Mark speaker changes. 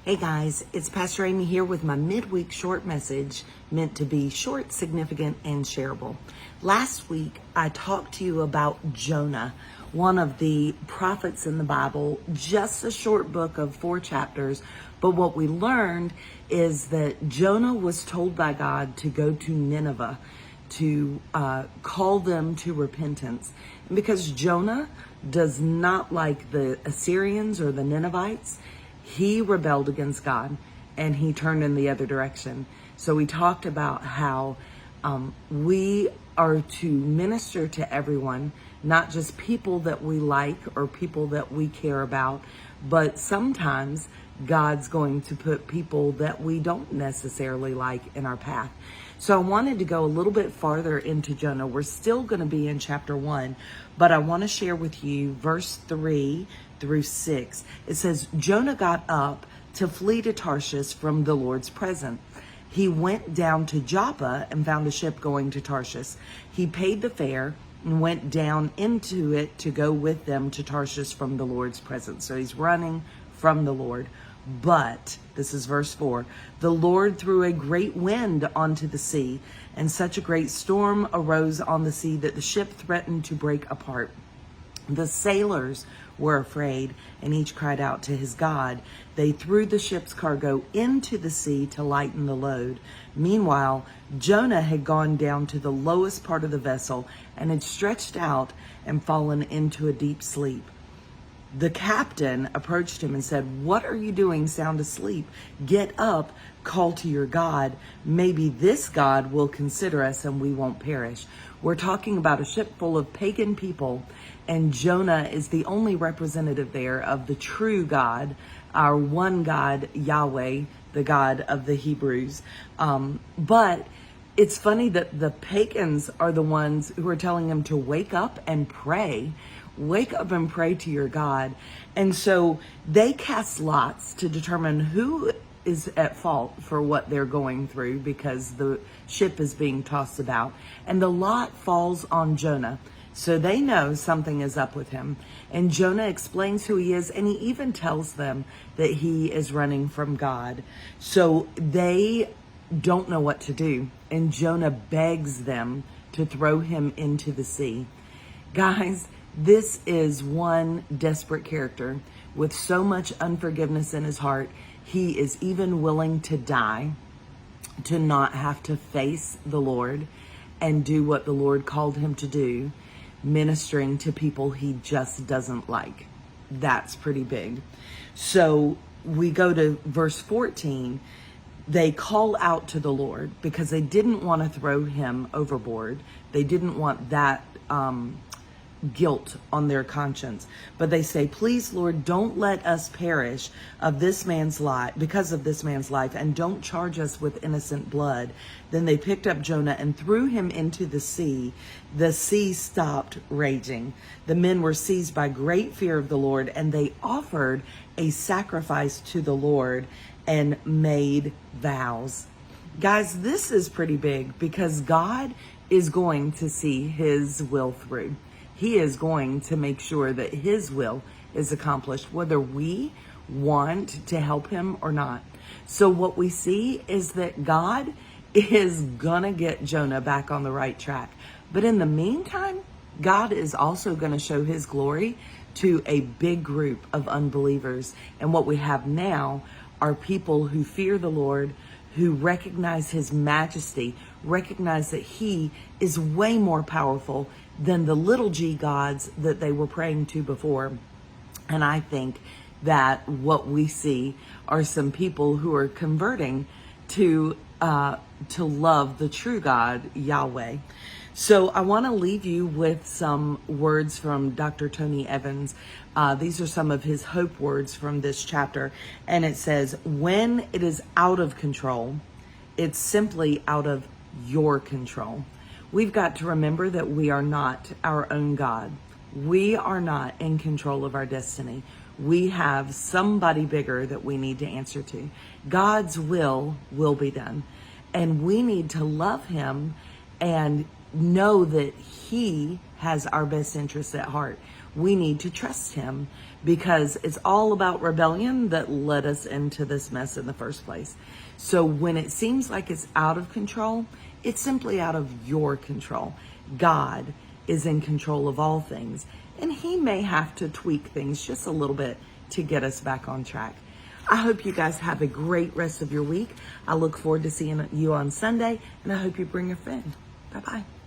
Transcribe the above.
Speaker 1: Hey guys, it's Pastor Amy here with my midweek short message meant to be short, significant, and shareable. Last week, I talked to you about Jonah, one of the prophets in the Bible, just a short book of 4 chapters. But what we learned is that Jonah was told by God to go to Nineveh to call them to repentance. And because Jonah does not like the Assyrians or the Ninevites, he rebelled against God and he turned in the other direction. So we talked about how we are to minister to everyone, not just people that we like or people that we care about, but sometimes God's going to put people that we don't necessarily like in our path. So I wanted to go a little bit farther into Jonah. We're still going to be in chapter 1, but I want to share with you verse 3 through 6. It says, Jonah got up to flee to Tarshish from the Lord's presence. He went down to Joppa and found a ship going to Tarshish. He paid the fare and went down into it to go with them to Tarshish from the Lord's presence. So he's running from the Lord. But, this is verse 4, the Lord threw a great wind onto the sea, and such a great storm arose on the sea that the ship threatened to break apart. The sailors were afraid, and each cried out to his God. They threw the ship's cargo into the sea to lighten the load. Meanwhile, Jonah had gone down to the lowest part of the vessel and had stretched out and fallen into a deep sleep. The captain approached him and said, "What are you doing sound asleep? Get up, call to your God. Maybe this God will consider us and we won't perish." We're talking about a ship full of pagan people, and Jonah is the only representative there of the true God, our one God, Yahweh, the God of the Hebrews. But it's funny that the pagans are the ones who are telling him to wake up and pray. Wake up and pray to your God. And so they cast lots to determine who is at fault for what they're going through because the ship is being tossed about. And the lot falls on Jonah. So they know something is up with him. And Jonah explains who he is, and he even tells them that he is running from God. So they don't know what to do. And Jonah begs them to throw him into the sea. Guys, this is one desperate character with so much unforgiveness in his heart. He is even willing to die to not have to face the Lord and do what the Lord called him to do, ministering to people he just doesn't like. That's pretty big. So we go to verse 14. They call out to the Lord because they didn't want to throw him overboard. They didn't want that guilt on their conscience. But they say, "Please, Lord, don't let us perish of this man's life because of this man's life, and don't charge us with innocent blood." Then they picked up Jonah and threw him into the sea. The sea stopped raging. The men were seized by great fear of the Lord, and they offered a sacrifice to the Lord and made vows. Guys, this is pretty big because God is going to see his will through. He is going to make sure that his will is accomplished, whether we want to help him or not. So what we see is that God is gonna get Jonah back on the right track. But in the meantime, God is also gonna show his glory to a big group of unbelievers. And what we have now are people who fear the Lord, who recognize his majesty, recognize that he is way more powerful than the little g gods that they were praying to before. And I think that what we see are some people who are converting to love the true God, Yahweh. So I want to leave you with some words from Dr. Tony Evans. These are some of his hope words from this chapter. And it says, when it is out of control, it's simply out of your control. We've got to remember that we are not our own God. We are not in control of our destiny. We have somebody bigger that we need to answer to. God's will be done. And we need to love him and know that he has our best interests at heart. we need to trust him, because it's all about rebellion that led us into this mess in the first place. So when it seems like it's out of control, it's simply out of your control. God is in control of all things, and he may have to tweak things just a little bit to get us back on track. I hope you guys have a great rest of your week. I look forward to seeing you on Sunday, and I hope you bring a friend. Bye-bye.